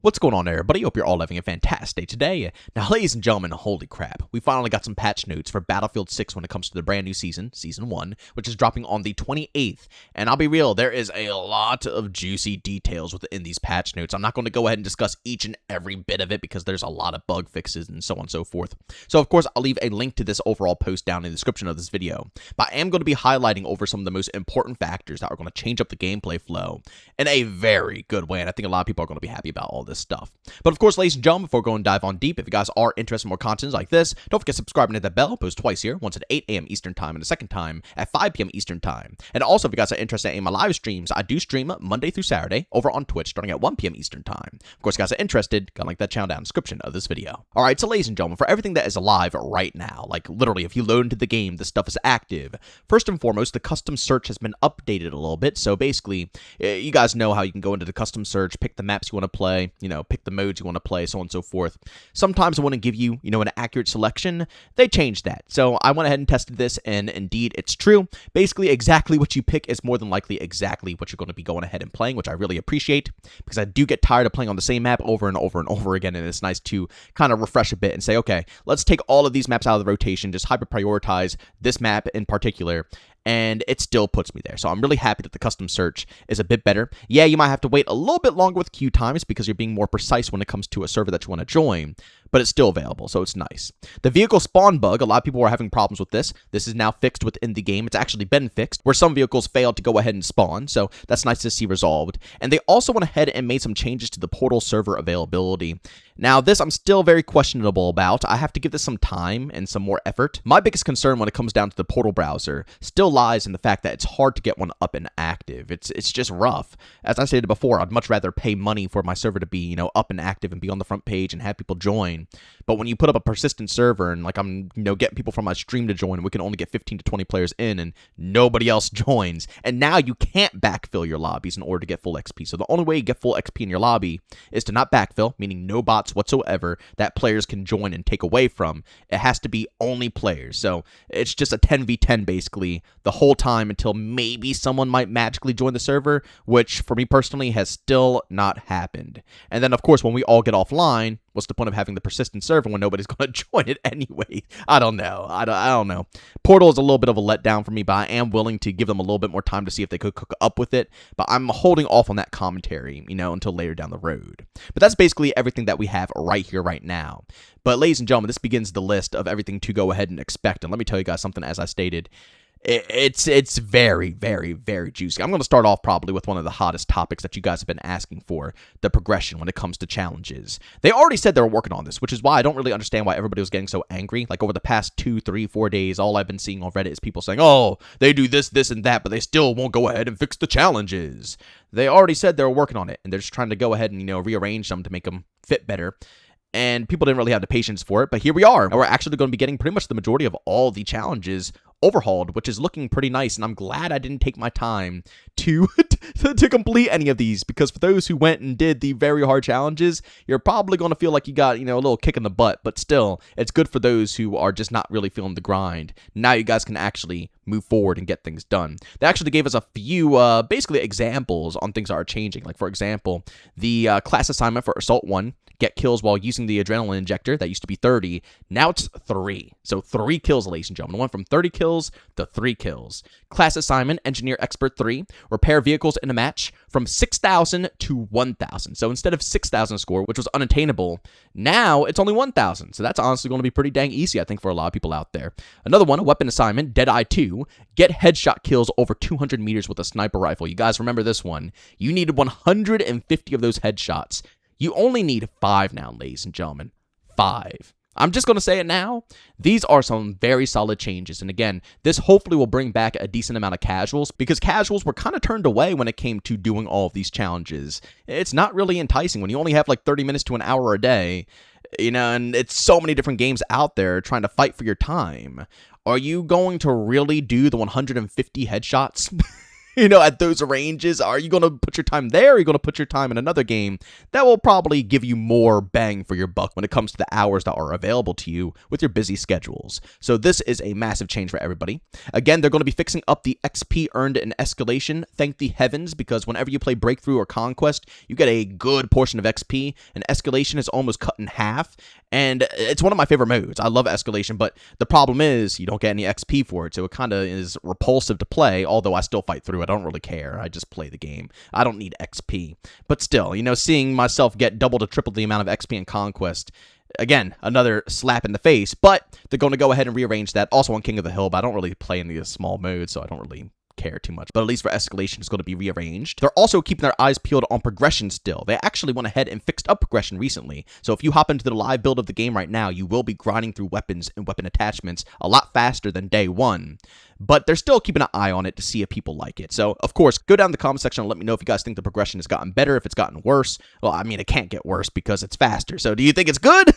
What's going on, everybody? Hope you're all having a fantastic day today. Now, ladies and gentlemen, holy crap. We finally got some patch notes for Battlefield 6 when it comes to the brand new season, Season 1, which is dropping on the 28th. And I'll be real, there is a lot of juicy details within these patch notes. I'm not going to go ahead and discuss each and every bit of it because there's a lot of bug fixes and so on and so forth. So, of course, I'll leave a link to this overall post down in the description of this video. But I am going to be highlighting over some of the most important factors that are going to change up the gameplay flow in a very good way. And I think a lot of people are going to be happy about all this stuff. But of course, ladies and gentlemen, before going dive on deep, if you guys are interested in more content like this, don't forget to subscribe and hit that bell. I post twice here, once at 8 a.m. Eastern Time and a second time at 5 p.m. Eastern Time. And also, if you guys are interested in my live streams, I do stream Monday through Saturday over on Twitch starting at 1 p.m. Eastern Time. Of course, if you guys are interested, go link that channel down in the description of this video. Alright, so ladies and gentlemen, for everything that is alive right now, like literally if you load into the game, the stuff is active. First and foremost, the custom search has been updated a little bit. So basically, you guys know how you can go into the custom search, pick the maps you want to play, pick the modes you want to play, so on and so forth. Sometimes I want to give you, an accurate selection. They changed that. So I went ahead and tested this, and indeed it's true. Basically, exactly what you pick is more than likely exactly what you're going to be going ahead and playing, which I really appreciate, because I do get tired of playing on the same map over and over and over again, and it's nice to kind of refresh a bit and say, okay, let's take all of these maps out of the rotation, just hyper prioritize this map in particular, and it still puts me there. So I'm really happy that the custom search is a bit better. Yeah, you might have to wait a little bit longer with queue times because you're being more precise when it comes to a server that you want to join, but it's still available, so it's nice. The vehicle spawn bug, a lot of people were having problems with this. This is now fixed within the game. It's actually been fixed, where some vehicles failed to go ahead and spawn, so that's nice to see resolved. And they also went ahead and made some changes to the portal server availability. Now, this I'm still very questionable about. I have to give this some time and some more effort. My biggest concern when it comes down to the portal browser still lies in the fact that it's hard to get one up and active. It's just rough. As I stated before, I'd much rather pay money for my server to be, up and active and be on the front page and have people join. But when you put up a persistent server and like I'm, getting people from my stream to join, we can only get 15 to 20 players in and nobody else joins. And now you can't backfill your lobbies in order to get full XP. So the only way you get full XP in your lobby is to not backfill, meaning no bots whatsoever that players can join and take away from. It has to be only players. So it's just a 10v10 basically the whole time until maybe someone might magically join the server, which for me personally has still not happened. And then of course when we all get offline, what's the point of having the persistent server when nobody's going to join it anyway? I don't know. I don't know. Portal is a little bit of a letdown for me, but I am willing to give them a little bit more time to see if they could cook up with it. But I'm holding off on that commentary, until later down the road. But that's basically everything that we have right here, right now. But ladies and gentlemen, this begins the list of everything to go ahead and expect. And let me tell you guys something, as I stated, it's very, very, very juicy. I'm going to start off probably with one of the hottest topics that you guys have been asking for, the progression when it comes to challenges. They already said they were working on this, which is why I don't really understand why everybody was getting so angry. Like over the past 2, 3, 4 days, all I've been seeing on Reddit is people saying, oh, they do this, this, and that, but they still won't go ahead and fix the challenges. They already said they were working on it, and they're just trying to go ahead and, rearrange them to make them fit better. And people didn't really have the patience for it, but here we are. And we're actually going to be getting pretty much the majority of all the challenges overhauled, which is looking pretty nice, and I'm glad I didn't take my time to to complete any of these, because for those who went and did the very hard challenges, you're probably going to feel like you got, a little kick in the butt, but still, it's good for those who are just not really feeling the grind. Now you guys can actually move forward and get things done. They actually gave us a few, basically examples on things that are changing, like for example, the class assignment for Assault 1, get kills while using the adrenaline injector. That used to be 30. Now it's 3. So 3 kills, ladies and gentlemen. Went from 30 kills to 3 kills. Class assignment, Engineer Expert 3. Repair vehicles in a match from 6,000 to 1,000. So instead of 6,000 score, which was unattainable, now it's only 1,000. So that's honestly going to be pretty dang easy, I think, for a lot of people out there. Another one, a weapon assignment, Deadeye 2. Get headshot kills over 200 meters with a sniper rifle. You guys remember this one. You needed 150 of those headshots. You only need 5 now, ladies and gentlemen. 5. I'm just going to say it now. These are some very solid changes. And again, this hopefully will bring back a decent amount of casuals, because casuals were kind of turned away when it came to doing all of these challenges. It's not really enticing when you only have like 30 minutes to an hour a day, and it's so many different games out there trying to fight for your time. Are you going to really do the 150 headshots? at those ranges. Are you going to put your time there? Or are you going to put your time in another game that will probably give you more bang for your buck when it comes to the hours that are available to you with your busy schedules? So this is a massive change for everybody. Again, they're going to be fixing up the XP earned in Escalation. Thank the heavens, because whenever you play Breakthrough or Conquest, you get a good portion of XP, and Escalation is almost cut in half. And it's one of my favorite modes. I love Escalation, but the problem is you don't get any XP for it, so it kind of is repulsive to play, although I still fight through. I don't really care. I just play the game. I don't need XP. But still, seeing myself get double to triple the amount of XP in Conquest, again, another slap in the face, but they're going to go ahead and rearrange that. Also on King of the Hill, but I don't really play in the small modes, so I don't really care too much, but at least for Escalation, it's going to be rearranged. They're also keeping their eyes peeled on progression still. They actually went ahead and fixed up progression recently, so if you hop into the live build of the game right now, you will be grinding through weapons and weapon attachments a lot faster than day one. But they're still keeping an eye on it to see if people like it. So, of course, go down in the comment section and let me know if you guys think the progression has gotten better, if it's gotten worse. Well, I mean, it can't get worse because it's faster. So, do you think it's good?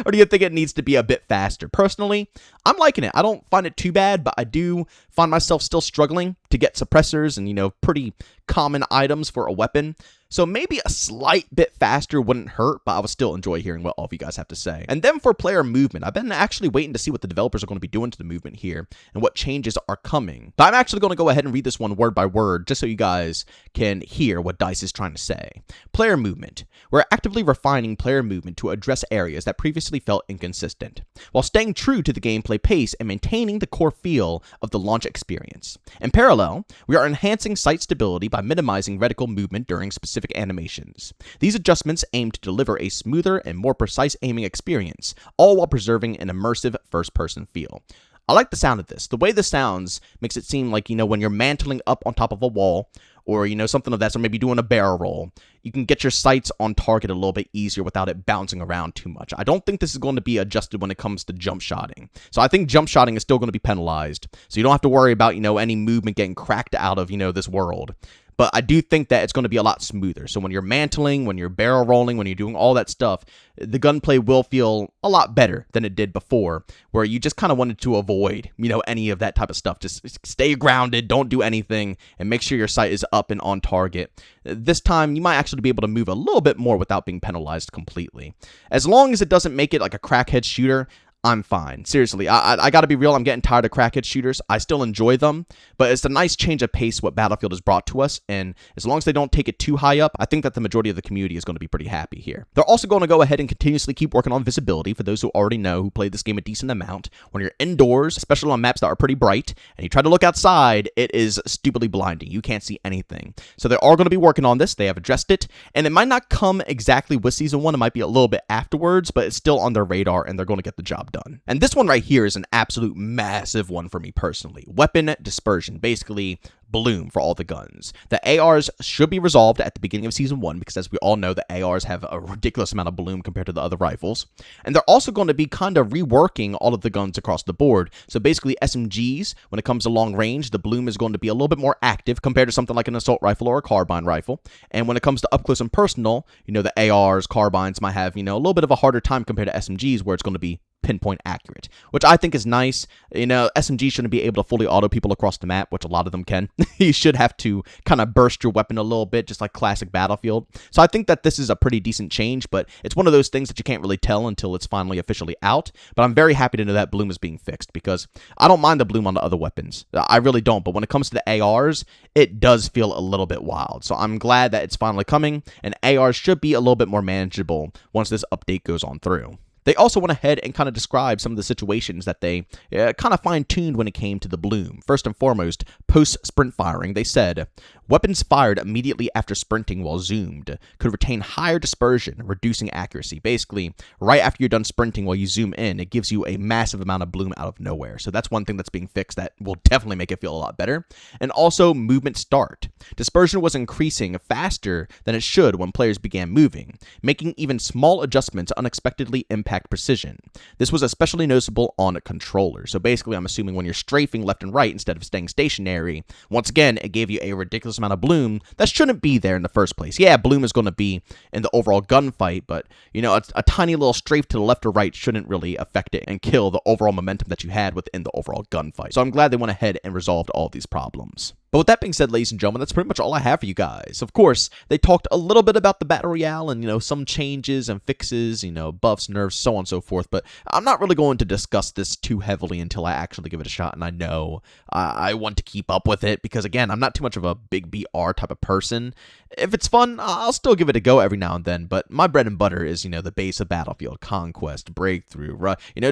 Or do you think it needs to be a bit faster? Personally, I'm liking it. I don't find it too bad, but I do find myself still struggling to get suppressors and, pretty common items for a weapon. So maybe a slight bit faster wouldn't hurt, but I would still enjoy hearing what all of you guys have to say. And then for player movement, I've been actually waiting to see what the developers are going to be doing to the movement here and what changes are coming. But I'm actually going to go ahead and read this one word by word just so you guys can hear what DICE is trying to say. Player movement. We're actively refining player movement to address areas that previously felt inconsistent, while staying true to the gameplay pace and maintaining the core feel of the launch experience. In parallel, we are enhancing sight stability by minimizing reticle movement during specific animations. These adjustments aim to deliver a smoother and more precise aiming experience, all while preserving an immersive first-person feel. I like the sound of this. The way this sounds makes it seem like, when you're mantling up on top of a wall, or, something of that, so maybe doing a barrel roll, you can get your sights on target a little bit easier without it bouncing around too much. I don't think this is going to be adjusted when it comes to jump shotting. So I think jump shotting is still going to be penalized. So you don't have to worry about, any movement getting cracked out of, this world. But I do think that it's going to be a lot smoother. So when you're mantling, when you're barrel rolling, when you're doing all that stuff, the gunplay will feel a lot better than it did before, where you just kind of wanted to avoid, any of that type of stuff. Just stay grounded, don't do anything, and make sure your sight is up and on target. This time, you might actually be able to move a little bit more without being penalized completely. As long as it doesn't make it like a crackhead shooter, I'm fine. Seriously, I gotta be real, I'm getting tired of crackhead shooters. I still enjoy them, but it's a nice change of pace what Battlefield has brought to us, and as long as they don't take it too high up, I think that the majority of the community is going to be pretty happy here. They're also going to go ahead and continuously keep working on visibility for those who already know, who played this game a decent amount. When you're indoors, especially on maps that are pretty bright, and you try to look outside, it is stupidly blinding. You can't see anything. So they are going to be working on this. They have addressed it, and it might not come exactly with Season 1. It might be a little bit afterwards, but it's still on their radar, and they're going to get the job done. And this one right here is an absolute massive one for me personally. Weapon dispersion, basically bloom for all the guns. The ARs should be resolved at the beginning of Season 1 because, as we all know, the ARs have a ridiculous amount of bloom compared to the other rifles. And they're also going to be kind of reworking all of the guns across the board. So basically SMGs, when it comes to long range, the bloom is going to be a little bit more active compared to something like an assault rifle or a carbine rifle. And when it comes to up close and personal, the ARs, carbines might have, a little bit of a harder time compared to SMGs where it's going to be pinpoint accurate, which I think is nice. SMG shouldn't be able to fully auto people across the map, which a lot of them can. You should have to kind of burst your weapon a little bit, just like classic Battlefield. So I think that this is a pretty decent change, but it's one of those things that you can't really tell until it's finally officially out. But I'm very happy to know that bloom is being fixed because I don't mind the bloom on the other weapons. I really don't, but when it comes to the ARs, it does feel a little bit wild. So I'm glad that it's finally coming, and ARs should be a little bit more manageable once this update goes on through. They also went ahead and kind of described some of the situations that they kind of fine-tuned when it came to the bloom. First and foremost, post-sprint firing, they said, weapons fired immediately after sprinting while zoomed could retain higher dispersion, reducing accuracy. Basically, right after you're done sprinting while you zoom in, it gives you a massive amount of bloom out of nowhere. So that's one thing that's being fixed that will definitely make it feel a lot better. And also, movement start. Dispersion was increasing faster than it should when players began moving, making even small adjustments unexpectedly impact precision. This was especially noticeable on controllers. So basically, I'm assuming when you're strafing left and right instead of staying stationary, once again, it gave you a ridiculous amount of bloom that shouldn't be there in the first place. Yeah, bloom is going to be in the overall gunfight, but, a tiny little strafe to the left or right shouldn't really affect it and kill the overall momentum that you had within the overall gunfight. So I'm glad they went ahead and resolved all these problems. But with that being said, ladies and gentlemen, that's pretty much all I have for you guys. Of course, they talked a little bit about the Battle Royale and, some changes and fixes, buffs, nerfs, so on and so forth. But I'm not really going to discuss this too heavily until I actually give it a shot. And I know I want to keep up with it because, again, I'm not too much of a big BR type of person. If it's fun, I'll still give it a go every now and then. But my bread and butter is, the base of Battlefield, Conquest, Breakthrough,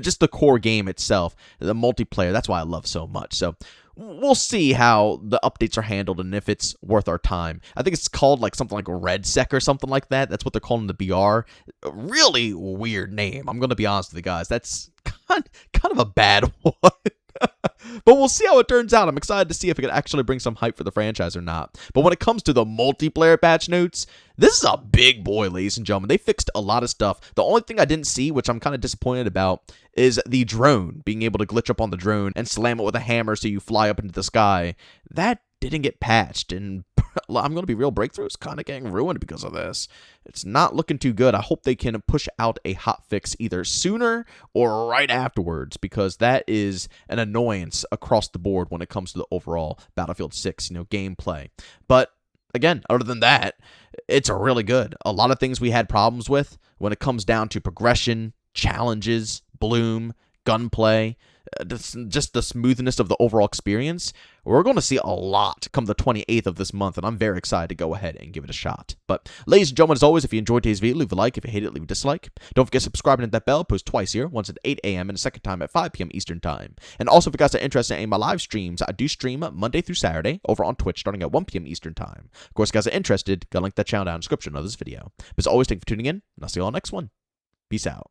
just the core game itself, the multiplayer. That's why I love so much. So we'll see how the updates are handled and if it's worth our time. I think it's called something like RedSec or something like that. That's what they're calling the BR. A really weird name. I'm going to be honest with you guys. That's kind of a bad one. But we'll see how it turns out. I'm excited to see if it can actually bring some hype for the franchise or not. But when it comes to the multiplayer patch notes, this is a big boy, ladies and gentlemen. They fixed a lot of stuff. The only thing I didn't see, which I'm kind of disappointed about, is the drone. Being able to glitch up on the drone and slam it with a hammer so you fly up into the sky. That didn't get patched, and I'm going to be real, Breakthrough is kind of getting ruined because of this. It's not looking too good. I hope they can push out a hot fix either sooner or right afterwards, because that is an annoyance across the board when it comes to the overall Battlefield 6, gameplay. But again, other than that, it's really good. A lot of things we had problems with when it comes down to progression, challenges, bloom, gunplay, just the smoothness of the overall experience. We're going to see a lot come the 28th of this month, and I'm very excited to go ahead and give it a shot. But ladies and gentlemen, as always, if you enjoyed today's video, leave a like. If you hate it, leave a dislike. Don't forget to subscribe and hit that bell. Post twice here, once at 8 a.m. and a second time at 5 p.m. Eastern Time. And also, if you guys are interested in any of my live streams, I do stream Monday through Saturday over on Twitch starting at 1 p.m. Eastern Time. Of course, if you guys are interested, go link that channel down in the description of this video. But as always, thank you for tuning in, and I'll see you all next one. Peace out.